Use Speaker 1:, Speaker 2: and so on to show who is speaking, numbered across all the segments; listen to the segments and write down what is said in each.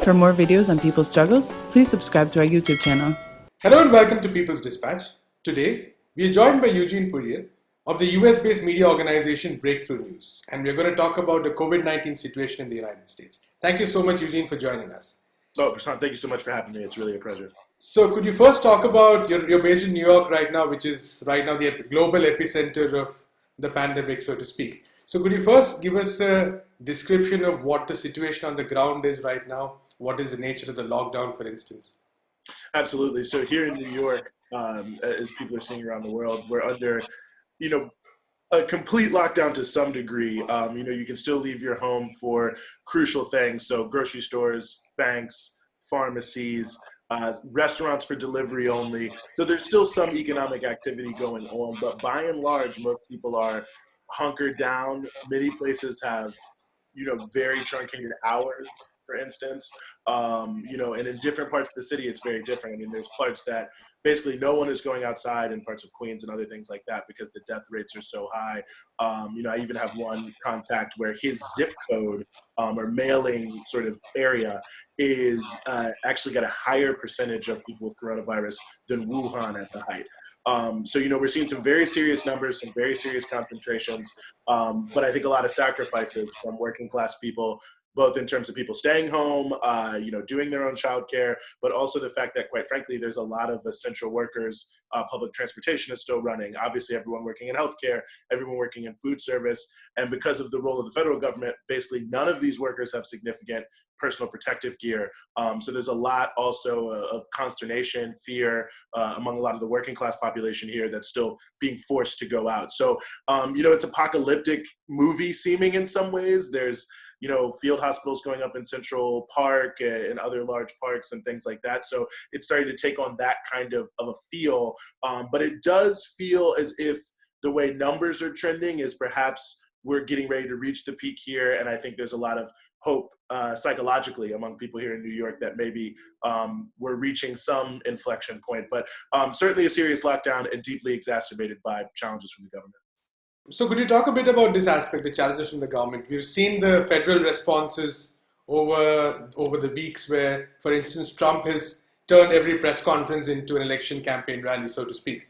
Speaker 1: For more videos on people's struggles, please subscribe to our YouTube channel.
Speaker 2: Hello and welcome to People's Dispatch. Today, we are joined by Eugene Puryear of the US-based media organization Breakthrough News, and we're going to talk about the COVID-19 situation in the United States. Thank you so much, Eugene, for joining us.
Speaker 3: Oh, Prashant, thank you so much for having me. It's really a pleasure.
Speaker 2: So could you first talk about, you're based in New York right now, which is right now the global epicenter of the pandemic, so to speak. So could you first give us a description of what the situation on the ground is right now? What is the nature of the lockdown, for instance?
Speaker 3: Absolutely. So here in New York, as people are seeing around the world, we're under, a complete lockdown to some degree. You can still leave your home for crucial things. So grocery stores, banks, pharmacies, restaurants for delivery only. So there's still some economic activity going on, but by and large, most people are hunkered down. Many places have, very truncated hours, for instance, and in different parts of the city, it's very different. I mean, there's parts that basically no one is going outside in parts of Queens and other things like that because the death rates are so high. I even have one contact where his zip code or mailing sort of area is actually got a higher percentage of people with coronavirus than Wuhan at the height. We're seeing some very serious numbers, some very serious concentrations, but I think a lot of sacrifices from working class people, both in terms of people staying home, doing their own childcare, but also the fact that, quite frankly, there's a lot of essential workers. Public transportation is still running. Obviously, everyone working in healthcare, everyone working in food service. And because of the role of the federal government, basically none of these workers have significant personal protective gear. So there's a lot also of consternation, fear among a lot of the working class population here that's still being forced to go out. So, it's apocalyptic movie seeming in some ways. There's field hospitals going up in Central Park and other large parks and things like that. So it's starting to take on that kind of a feel. But it does feel as if the way numbers are trending is perhaps we're getting ready to reach the peak here. And I think there's a lot of hope psychologically among people here in New York that maybe we're reaching some inflection point. But certainly a serious lockdown and deeply exacerbated by challenges from the government.
Speaker 2: So could you talk a bit about this aspect, the challenges from the government? We've seen the federal responses over the weeks where, for instance, Trump has turned every press conference into an election campaign rally, so to speak.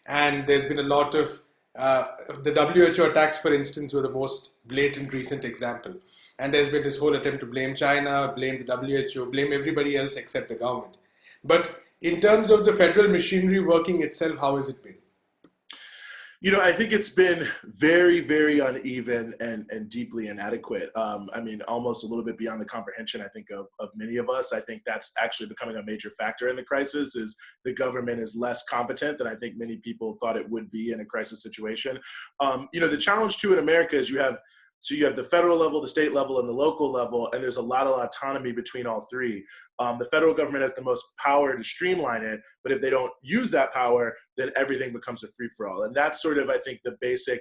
Speaker 2: And there's been a lot of, the WHO attacks, for instance, were the most blatant recent example. And there's been this whole attempt to blame China, blame the WHO, blame everybody else except the government. But in terms of the federal machinery working itself, how has it been?
Speaker 3: I think it's been very, very uneven and deeply inadequate. Almost a little bit beyond the comprehension, I think, of many of us. I think that's actually becoming a major factor in the crisis is the government is less competent than I think many people thought it would be in a crisis situation. The challenge, too, in America is you have the federal level, the state level, and the local level, and there's a lot of autonomy between all three. The federal government has the most power to streamline it, but if they don't use that power, then everything becomes a free-for-all. And that's sort of, I think, the basic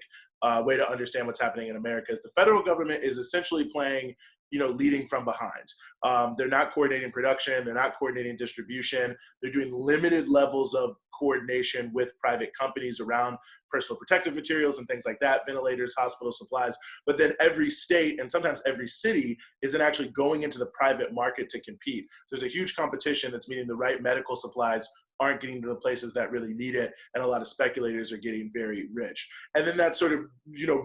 Speaker 3: way to understand what's happening in America is the federal government is essentially playing leading from behind. They're not coordinating production. They're not coordinating distribution. They're doing limited levels of coordination with private companies around personal protective materials and things like that, ventilators, hospital supplies. But then every state and sometimes every city isn't actually going into the private market to compete. There's a huge competition that's meaning the right medical supplies aren't getting to the places that really need it, and a lot of speculators are getting very rich. And then that sort of,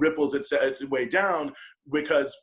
Speaker 3: ripples its way down because,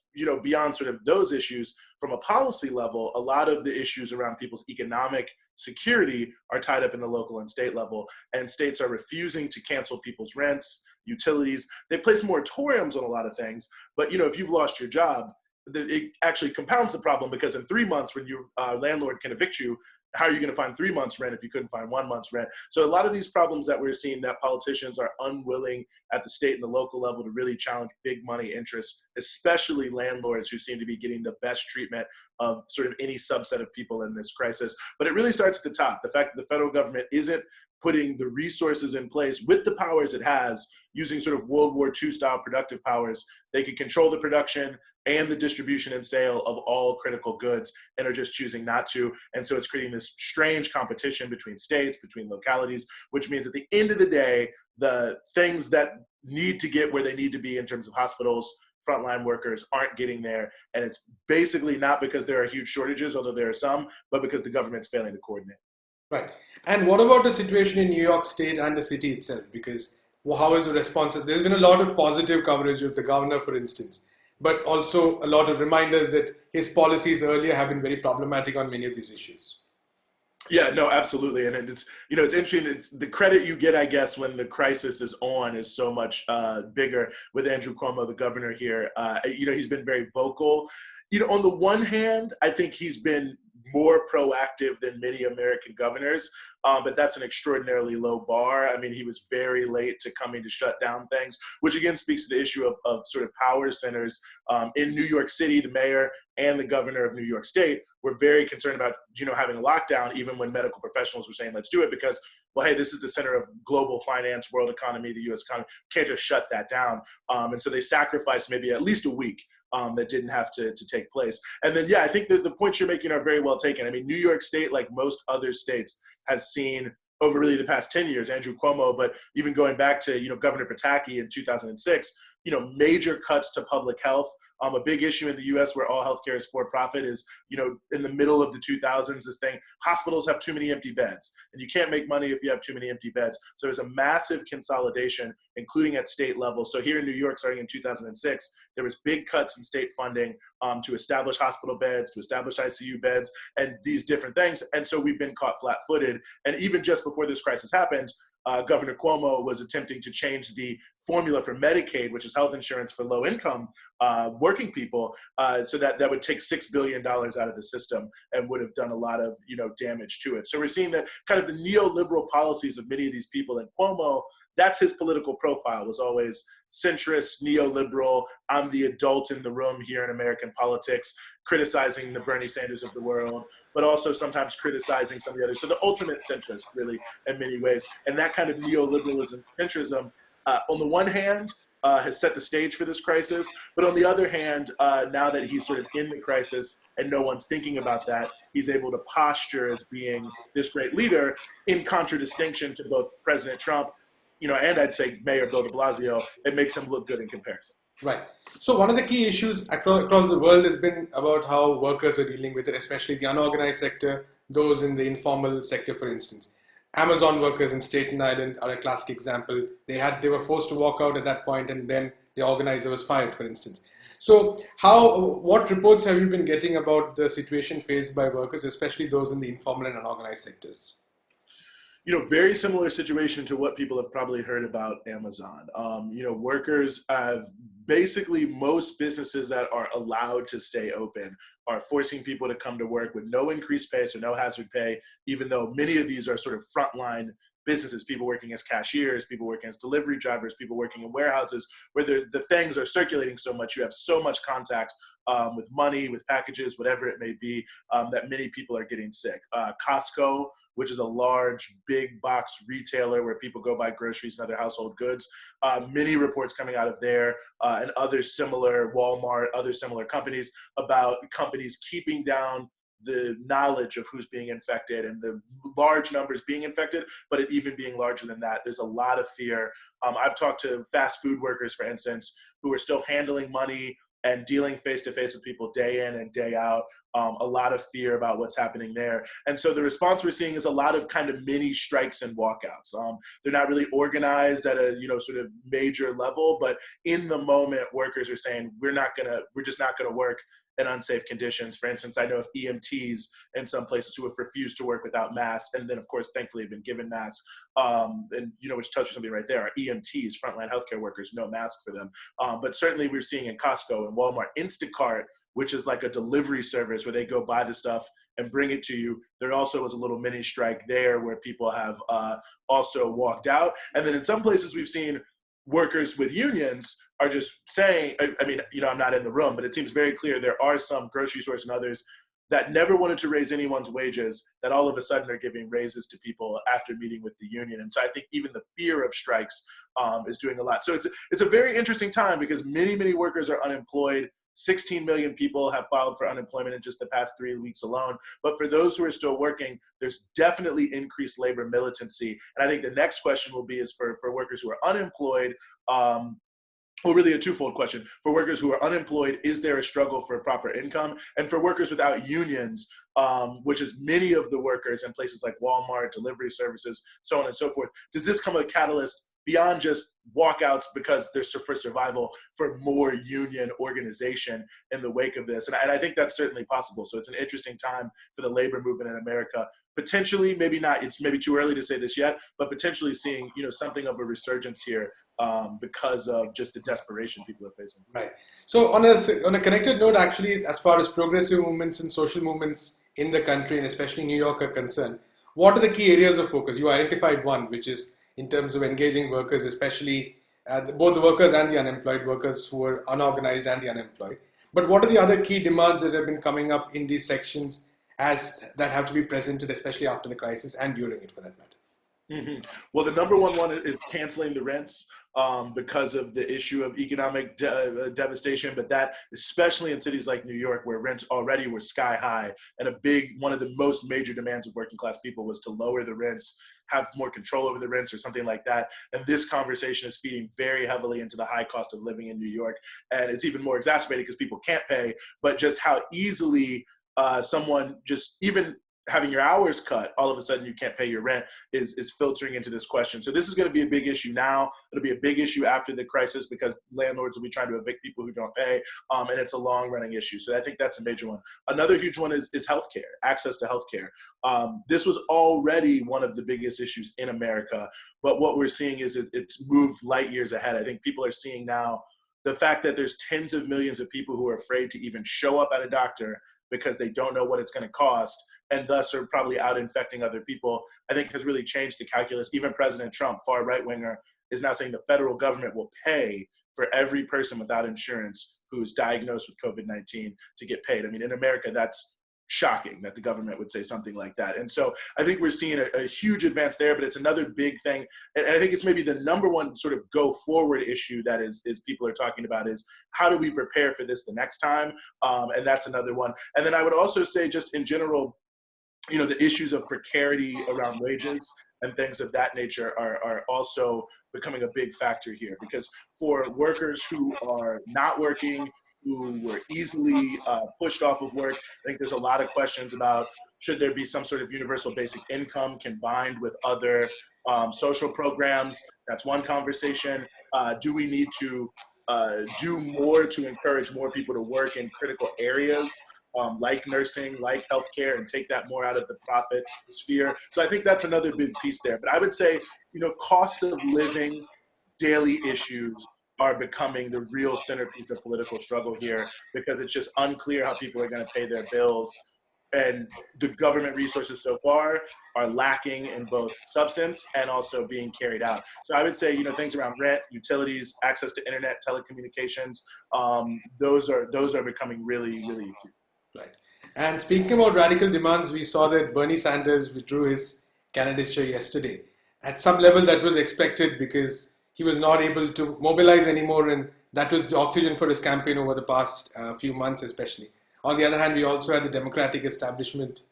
Speaker 3: beyond sort of those issues, from a policy level, a lot of the issues around people's economic security are tied up in the local and state level, and states are refusing to cancel people's rents, utilities. They place moratoriums on a lot of things, but, if you've lost your job, it actually compounds the problem because in 3 months when your landlord can evict you, how are you going to find 3 months rent if you couldn't find 1 month's rent? So a lot of these problems that we're seeing that politicians are unwilling at the state and the local level to really challenge big money interests, especially landlords who seem to be getting the best treatment of sort of any subset of people in this crisis. But it really starts at the top. The fact that the federal government isn't putting the resources in place with the powers it has, using sort of World War II style productive powers, they can control the production and the distribution and sale of all critical goods and are just choosing not to. And so it's creating this strange competition between states, between localities, which means at the end of the day, the things that need to get where they need to be in terms of hospitals, frontline workers aren't getting there. And it's basically not because there are huge shortages, although there are some, but because the government's failing to coordinate.
Speaker 2: Right. And what about the situation in New York State and the city itself? Because how is the response? There's been a lot of positive coverage of the governor, for instance, but also a lot of reminders that his policies earlier have been very problematic on many of these issues.
Speaker 3: Yeah, no, absolutely. And it's, it's interesting. It's the credit you get, I guess, when the crisis is on is so much bigger with Andrew Cuomo, the governor here. He's been very vocal. On the one hand, I think he's been more proactive than many American governors, but that's an extraordinarily low bar. I mean, he was very late to coming to shut down things, which again speaks to the issue of sort of power centers. In New York City, the mayor and the governor of New York State were very concerned about, having a lockdown, even when medical professionals were saying, let's do it because, well, hey, this is the center of global finance, world economy, the U.S. economy. Can't just shut that down. And so they sacrificed maybe at least a week that didn't have to take place. And then, I think that the points you're making are very well taken. I mean, New York State, like most other states, has seen over really the past 10 years, Andrew Cuomo, but even going back to, Governor Pataki in 2006, major cuts to public health. A big issue in the U.S. where all healthcare is for-profit is, in the middle of the 2000s, this thing, hospitals have too many empty beds, and you can't make money if you have too many empty beds. So there's a massive consolidation, including at state level. So here in New York, starting in 2006, there was big cuts in state funding to establish hospital beds, to establish ICU beds, and these different things. And so we've been caught flat-footed. And even just before this crisis happened, Governor Cuomo was attempting to change the formula for Medicaid, which is health insurance for low-income working people, so that would take $6 billion out of the system and would have done a lot of damage to it. So we're seeing that kind of the neoliberal policies of many of these people, in Cuomo, that's his political profile, was always centrist, neoliberal. I'm the adult in the room here in American politics, criticizing the Bernie Sanders of the world, but also sometimes criticizing some of the others. So the ultimate centrist, really, in many ways. And that kind of neoliberalism, centrism, on the one hand, has set the stage for this crisis. But on the other hand, now that he's sort of in the crisis and no one's thinking about that, he's able to posture as being this great leader in contradistinction to both President Trump, and I'd say Mayor Bill de Blasio. It makes him look good in comparison.
Speaker 2: Right. So one of the key issues across the world has been about how workers are dealing with it, especially the unorganized sector, those in the informal sector, for instance. Amazon workers in Staten Island are a classic example. They were forced to walk out at that point, and then the organizer was fired, for instance. So what reports have you been getting about the situation faced by workers, especially those in the informal and unorganized sectors?
Speaker 3: Very similar situation to what people have probably heard about Amazon. Workers have basically, most businesses that are allowed to stay open are forcing people to come to work with no increased pay, so no hazard pay, even though many of these are sort of frontline businesses, people working as cashiers, people working as delivery drivers, people working in warehouses, where the things are circulating so much, you have so much contact with money, with packages, whatever it may be, that many people are getting sick. Costco, which is a large, big box retailer where people go buy groceries and other household goods, many reports coming out of there and other similar, Walmart, other similar companies, about companies keeping down the knowledge of who's being infected and the large numbers being infected, but it even being larger than that. There's a lot of fear. I've talked to fast food workers, for instance, who are still handling money and dealing face-to-face with people day in and day out. A lot of fear about what's happening there. And so the response we're seeing is a lot of kind of mini strikes and walkouts. They're not really organized at a sort of major level, but in the moment, workers are saying, we're just not gonna work in unsafe conditions. For instance, I know of EMTs in some places who have refused to work without masks, and then of course, thankfully, have been given masks. And which touches something right there. Our EMTs, frontline healthcare workers, no mask for them. But certainly, we're seeing in Costco and Walmart, Instacart, which is like a delivery service where they go buy the stuff and bring it to you. There also was a little mini strike there where people have also walked out. And then in some places, we've seen workers with unions are just saying, I mean, I'm not in the room, but it seems very clear there are some grocery stores and others that never wanted to raise anyone's wages that all of a sudden are giving raises to people after meeting with the union. And so I think even the fear of strikes is doing a lot. So it's a very interesting time because many, many workers are unemployed. 16 million people have filed for unemployment in just the past 3 weeks alone. But for those who are still working, there's definitely increased labor militancy. And I think the next question will be is for workers who are unemployed, well, really a twofold question. For workers who are unemployed, is there a struggle for proper income? And for workers without unions, which is many of the workers in places like Walmart, delivery services, so on and so forth, does this come a catalyst beyond just walkouts because they're for survival, for more union organization in the wake of this? And I think that's certainly possible. So it's an interesting time for the labor movement in America. Potentially, maybe not, it's maybe too early to say this yet, but potentially seeing, something of a resurgence here because of just the desperation people are facing.
Speaker 2: Right. So on a connected note, actually, as far as progressive movements and social movements in the country, and especially New York, are concerned, what are the key areas of focus? You identified one, which is in terms of engaging workers, especially both the workers and the unemployed, workers who are unorganized and the unemployed. But what are the other key demands that have been coming up in these sections that have to be presented, especially after the crisis and during it, for that matter?
Speaker 3: Mm-hmm. Well, the number one is canceling the rents because of the issue of economic devastation, but that especially in cities like New York, where rents already were sky high, and one of the most major demands of working class people was to lower the rents, have more control over the rents or something like that. And this conversation is feeding very heavily into the high cost of living in New York. And it's even more exacerbated because people can't pay, but just how easily someone just even having your hours cut, all of a sudden you can't pay your rent is filtering into this question. So this is going to be a big issue now. It'll be a big issue after the crisis because landlords will be trying to evict people who don't pay, and it's a long-running issue. So I think that's a major one. Another huge one is healthcare, access to healthcare. This was already one of the biggest issues in America, but what we're seeing is it's moved light years ahead. I think people are seeing now the fact that there's tens of millions of people who are afraid to even show up at a doctor because they don't know what it's going to cost, and thus are probably out infecting other people, I think has really changed the calculus. Even President Trump, far right-winger, is now saying the federal government will pay for every person without insurance who's diagnosed with COVID-19 to get paid. I mean, in America, that's shocking that the government would say something like that. And so I think we're seeing a huge advance there, but it's another big thing. And I think it's maybe the number one sort of go forward issue that is people are talking about is how do we prepare for this the next time? And that's another one. And then I would also say just in general, the issues of precarity around wages and things of that nature are also becoming a big factor here, because for workers who are not working, who were easily pushed off of work, I think there's a lot of questions about should there be some sort of universal basic income combined with other social programs. That's one conversation. Do we need to do more to encourage more people to work in critical areas like nursing, like healthcare, and take that more out of the profit sphere? So I think that's another big piece there. But I would say, cost of living, daily issues are becoming the real centerpiece of political struggle here, because it's just unclear how people are going to pay their bills. And the government resources so far are lacking in both substance and also being carried out. So I would say, things around rent, utilities, access to internet, telecommunications, those are becoming really, really acute.
Speaker 2: Right. And speaking about radical demands, we saw that Bernie Sanders withdrew his candidature yesterday. At some level, that was expected because he was not able to mobilize anymore, and that was the oxygen for his campaign over the past few months especially. On the other hand, we also had the Democratic establishment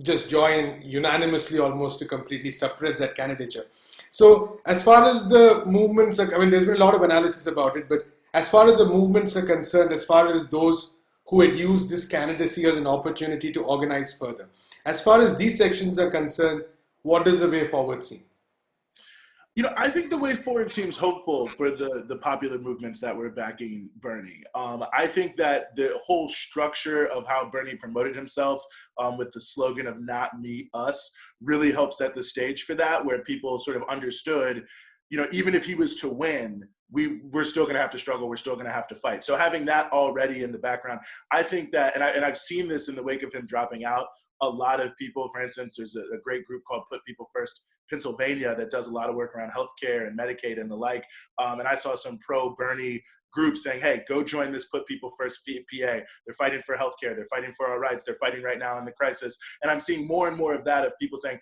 Speaker 2: just join unanimously almost to completely suppress that candidature. So as far as the movements, there's been a lot of analysis about it, but as far as the movements are concerned, as far as those who had used this candidacy as an opportunity to organize further, as far as these sections are concerned, what does the way forward seem?
Speaker 3: I think the way forward seems hopeful for the popular movements that were backing Bernie. I think that the whole structure of how Bernie promoted himself with the slogan of "Not Me, Us" really helped set the stage for that, where people sort of understood, even if he was to win, we're still going to have to struggle. We're still going to have to fight. So having that already in the background, I think that, and I've seen this in the wake of him dropping out, a lot of people, for instance, there's a great group called Put People First Pennsylvania that does a lot of work around healthcare and Medicaid and the like. And I saw some pro-Bernie groups saying, hey, go join this Put People First PA. They're fighting for healthcare. They're fighting for our rights. They're fighting right now in the crisis. And I'm seeing more and more of that, of people saying,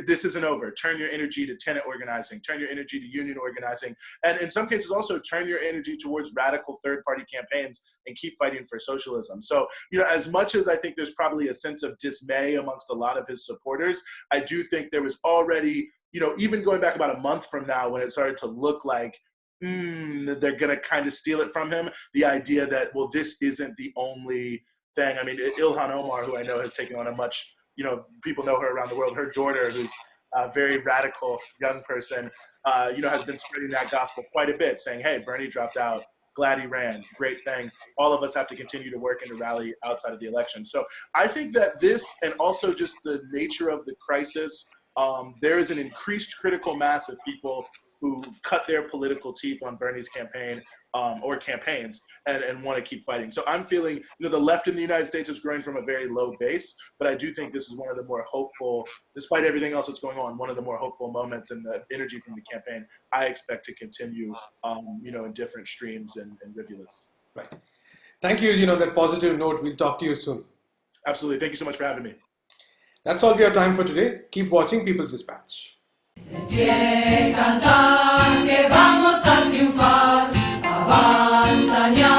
Speaker 3: this isn't over. Turn your energy to tenant organizing, turn your energy to union organizing, and in some cases also turn your energy towards radical third-party campaigns and keep fighting for socialism. So, as much as I think there's probably a sense of dismay amongst a lot of his supporters, I do think there was already, even going back about a month from now when it started to look like they're going to kind of steal it from him. The idea that, well, this isn't the only thing. I mean, Ilhan Omar, who I know has taken on a much, people know her around the world. Her daughter, who's a very radical young person, has been spreading that gospel quite a bit, saying, hey, Bernie dropped out. Glad he ran. Great thing. All of us have to continue to work and to rally outside of the election. So I think that this, and also just the nature of the crisis, there is an increased critical mass of people who cut their political teeth on Bernie's campaign or campaigns and want to keep fighting. So I'm feeling, the left in the United States is growing from a very low base, but I do think this is one of the more hopeful, despite everything else that's going on, one of the more hopeful moments, and the energy from the campaign I expect to continue, in different streams and rivulets.
Speaker 2: Right. Thank you, on that positive note. We'll talk to you soon.
Speaker 3: Absolutely. Thank you so much for having me.
Speaker 2: That's all we have time for today. Keep watching People's Dispatch.
Speaker 4: De pie cantar que vamos a triunfar, avanza ya.